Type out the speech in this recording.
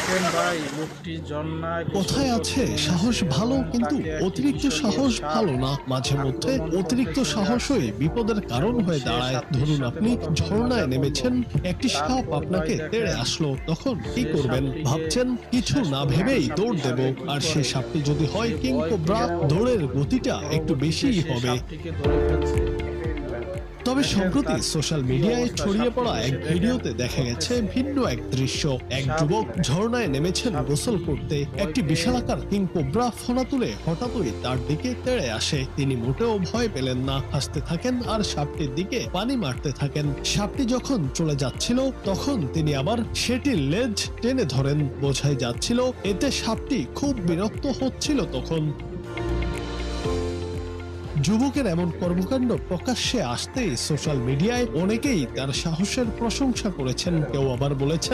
দেখেন ভাই লোকটি জন্নায় কথায় আছে সাহস ভালো কিন্তু অতিরিক্ত সাহস ভালো না। মাঝে মধ্যে অতিরিক্ত সাহসই বিপদের কারণ হয়ে দাঁড়ায়। ধরুন আপনি ঝর্ণায় নেমেছেন, একটি সাপ আপনাকে তেড়ে আসলো, তখন কি করবেন? ভাবছেন কিছু না ভেবেই দৌড় দেব, আর সে সাপটি যদি হয় কিং কোবরা, দৌড়ের গতিটা একটু বেশিই হবে। তবে সম্প্রতি সোশ্যাল মিডিয়ায় ছড়িয়ে পড়া এক ভিডিওতে দেখা গেছে ভিন্ন এক দৃশ্য। এক যুবক ঝর্ণায় নেমেছেন গোসল করতে, একটি বিশালাকার কিং কোবরা ফনা তুলে হঠাৎই তার দিকে তেড়ে আসে। তিনি মোটেও ভয় পেলেন না, হাসতে থাকেন আর সাপটির দিকে পানি মারতে থাকেন। সাপটি যখন চলে যাচ্ছিল তখন তিনি আবার সেটির লেজ টেনে ধরেন। বোঝাই যাচ্ছিল এতে সাপটি খুব বিরক্ত হচ্ছিল তখন। যুবকের এমন কর্মকাণ্ড প্রকাশ্যে আসতেই সোশ্যাল মিডিয়ায় অনেকেই তার সাহসের প্রশংসা করেছেন, কেউ আবার বলেছেন